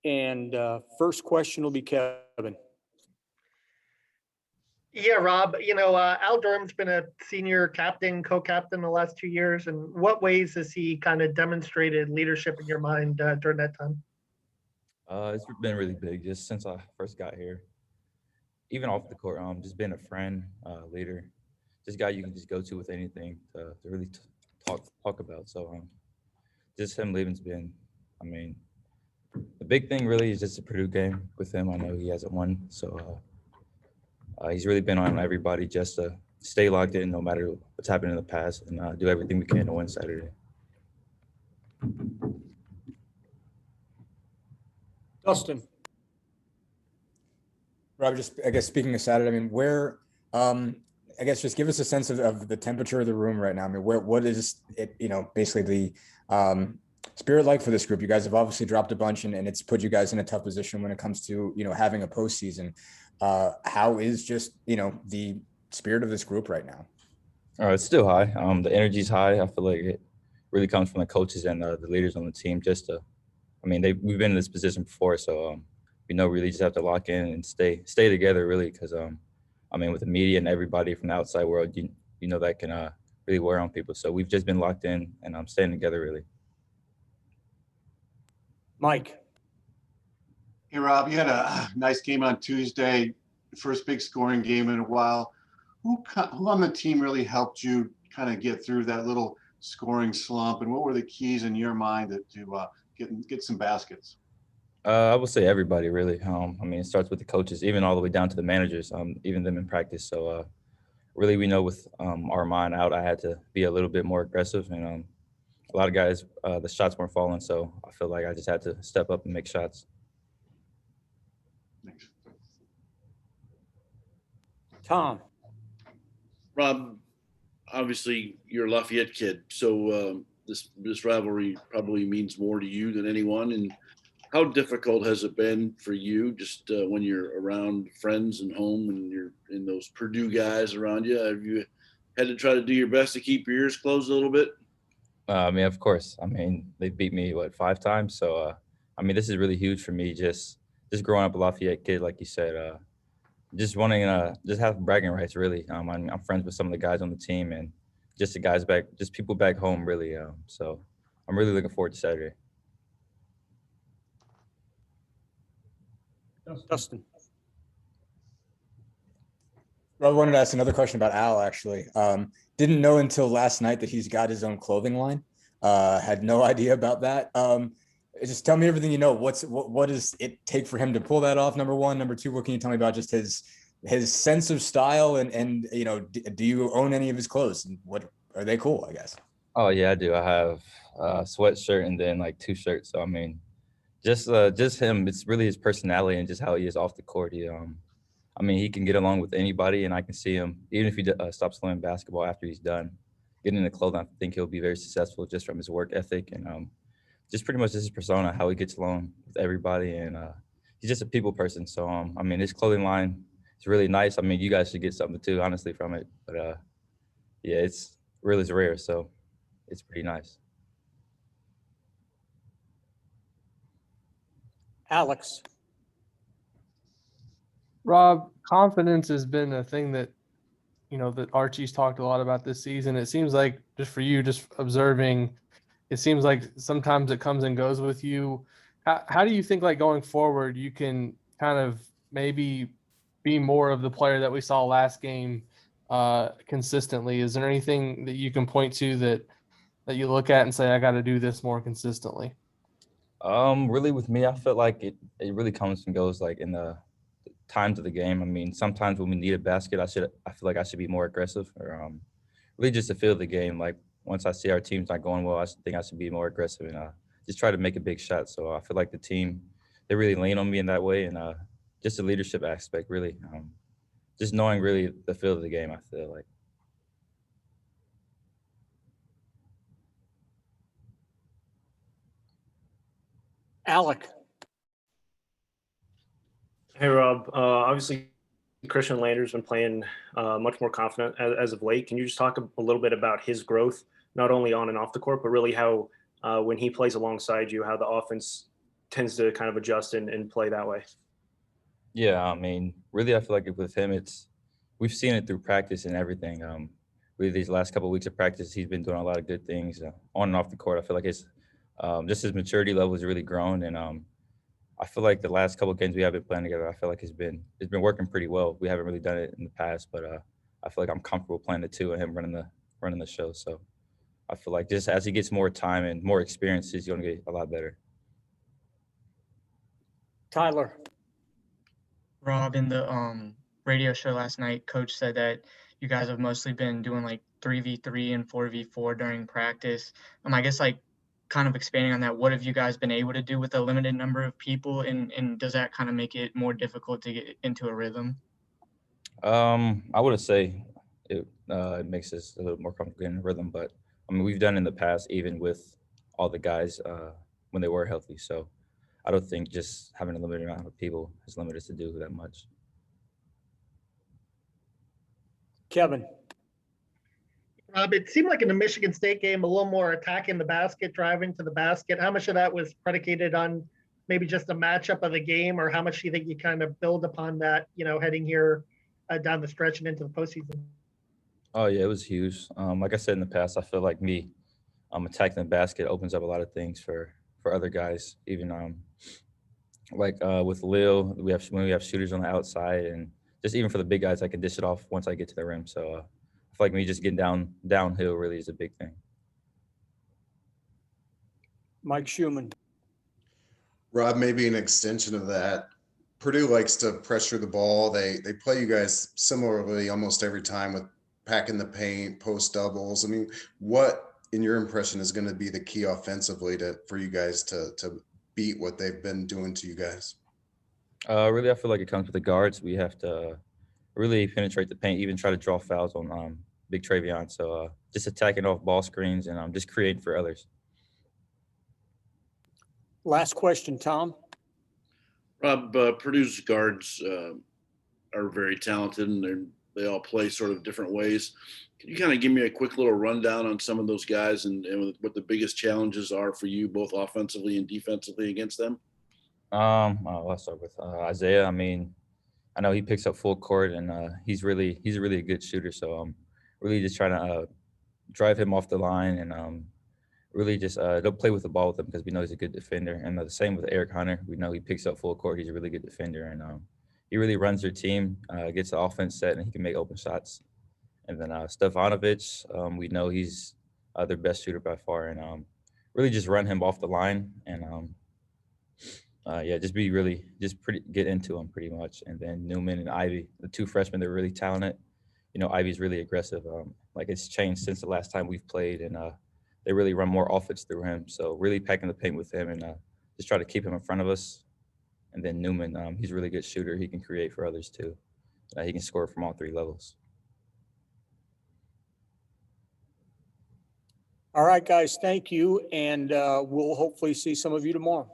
And first question will be Kevin. Yeah, Rob, Al Durham's been a senior captain, co-captain the last 2 years. And what ways has he kind of demonstrated leadership in your mind during that time? It's been really big just since I first got here. Even off the court, just being a friend, leader, just guy you can just go to with anything to really talk about. So just him leaving's been, I mean, the big thing really is just the Purdue game with him. I know he hasn't won, so he's really been on everybody just to stay locked in no matter what's happened in the past and do everything we can to win Saturday. Dustin. Rob, just I guess speaking of Saturday, I mean, where I guess just give us a sense of the temperature of the room right now. I mean, what is it, basically the spirit like for this group? You guys have obviously dropped a bunch and it's put you guys in a tough position when it comes to, having a postseason. How is just, the spirit of this group right now? It's still high. The energy's high. I feel like it really comes from the coaches and the leaders on the team we've been in this position before, so we really just have to lock in and stay together, really, because with the media and everybody from the outside world, that can really wear on people. So we've just been locked in and staying together, really. Mike. Hey, Rob, you had a nice game on Tuesday, first big scoring game in a while. Who on the team really helped you kind of get through that little scoring slump, and what were the keys in your mind to get some baskets? I would say everybody, really. It starts with the coaches, even all the way down to the managers, even them in practice. So really, we know with our mind out, I had to be a little bit more aggressive, and a lot of guys, the shots weren't falling, so I feel like I just had to step up and make shots. Thanks. Tom. Rob, obviously you're a Lafayette kid, so this rivalry probably means more to you than anyone. And how difficult has it been for you just when you're around friends and home and you're in those Purdue guys around you? Have you had to try to do your best to keep your ears closed a little bit? Of course. They beat me, 5 times? So, this is really huge for me, just growing up a Lafayette kid, like you said, just wanting just have bragging rights, really. I'm friends with some of the guys on the team and just the guys just people back home, really. So I'm really looking forward to Saturday. Dustin. Rob, I wanted to ask another question about Al, actually. Didn't know until last night that he's got his own clothing line. Had no idea about that. Just tell me everything you know. What does it take for him to pull that off? Number one. Number two, what can you tell me about just his sense of style and do you own any of his clothes? And what are they cool, I guess? Oh yeah, I do. I have a sweatshirt and then 2 shirts. So just him. It's really his personality and just how he is off the court. He can get along with anybody, and I can see him even if he stops playing basketball after he's done getting the clothing. I think he'll be very successful just from his work ethic and just pretty much just his persona, how he gets along with everybody, and he's just a people person. So his clothing line is really nice. You guys should get something too, honestly, from it. But yeah, it's really rare, so it's pretty nice. Alex. Rob, confidence has been a thing that that Archie's talked a lot about this season. It seems like, just for you, just observing, it seems like sometimes it comes and goes with you. How do you think, going forward, you can kind of maybe be more of the player that we saw last game consistently? Is there anything that you can point to that you look at and say, I got to do this more consistently? Really with me, I feel like it really comes and goes in the times of the game. Sometimes when we need a basket, I feel like I should be more aggressive, or really just to feel the game. Once I see our team's not going well, I think I should be more aggressive and just try to make a big shot. So I feel like the team, they really lean on me in that way, and just the leadership aspect, really. Just knowing really the feel of the game, I feel like. Alec. Hey, Rob. Obviously, Christian Lander's been playing much more confident as of late. Can you just talk a little bit about his growth, not only on and off the court, but really how when he plays alongside you, how the offense tends to kind of adjust and play that way. Yeah, I mean, really, I feel like with him, we've seen it through practice and everything. Really, these last couple of weeks of practice, he's been doing a lot of good things on and off the court. I feel like just his maturity level has really grown, and I feel like the last couple of games we have been playing together, I feel like it's been working pretty well. We haven't really done it in the past, but I feel like I'm comfortable playing the two and him running the show. So I feel like just as he gets more time and more experience, he's going to get a lot better. Tyler. Rob, in the radio show last night, Coach said that you guys have mostly been doing like 3v3 and 4v4 during practice. I guess like kind of expanding on that, what have you guys been able to do with a limited number of people, and does that kind of make it more difficult to get into a rhythm? I wouldn't say it makes us a little more comfortable in rhythm, but I mean we've done in the past even with all the guys when they were healthy. So I don't think just having a limited amount of people has limited us to do that much. Kevin. Rob, it seemed like in the Michigan State game, a little more attacking the basket, driving to the basket. How much of that was predicated on maybe just a matchup of the game, or how much do you think you kind of build upon that, heading here down the stretch and into the postseason? Oh yeah, it was huge. Like I said in the past, I feel like attacking the basket opens up a lot of things for other guys. Even with Lil, when we have shooters on the outside, and just even for the big guys, I can dish it off once I get to the rim. So I feel like me just getting downhill really is a big thing. Mike Schumann. Rob, maybe an extension of that. Purdue likes to pressure the ball. They play you guys similarly almost every time with packing the paint, post doubles. I mean, what in your impression is going to be the key offensively for you guys to beat what they've been doing to you guys? Really, I feel like it comes with the guards. We have to really penetrate the paint, even try to draw fouls on Big Travion. So just attacking off ball screens and just creating for others. Last question, Tom. Rob, Purdue's guards are very talented, and they all play sort of different ways. Can you kind of give me a quick little rundown on some of those guys and what the biggest challenges are for you, both offensively and defensively, against them? I'll start with Isaiah. I mean, I know he picks up full court, and he's really a good shooter. So really just trying to drive him off the line and really just don't play with the ball with him because we know he's a good defender. And the same with Eric Hunter. We know he picks up full court. He's a really good defender, and he really runs their team, gets the offense set, and he can make open shots. And then Stefanovic, we know he's their best shooter by far, and really just run him off the line and get into him pretty much. And then Newman and Ivy, the two freshmen, they're really talented. Ivy's really aggressive. Like it's changed since the last time we've played, and they really run more offense through him. So really packing the paint with him and just try to keep him in front of us. And then Newman, he's a really good shooter. He can create for others too. He can score from all three levels. All right, guys, thank you. And we'll hopefully see some of you tomorrow.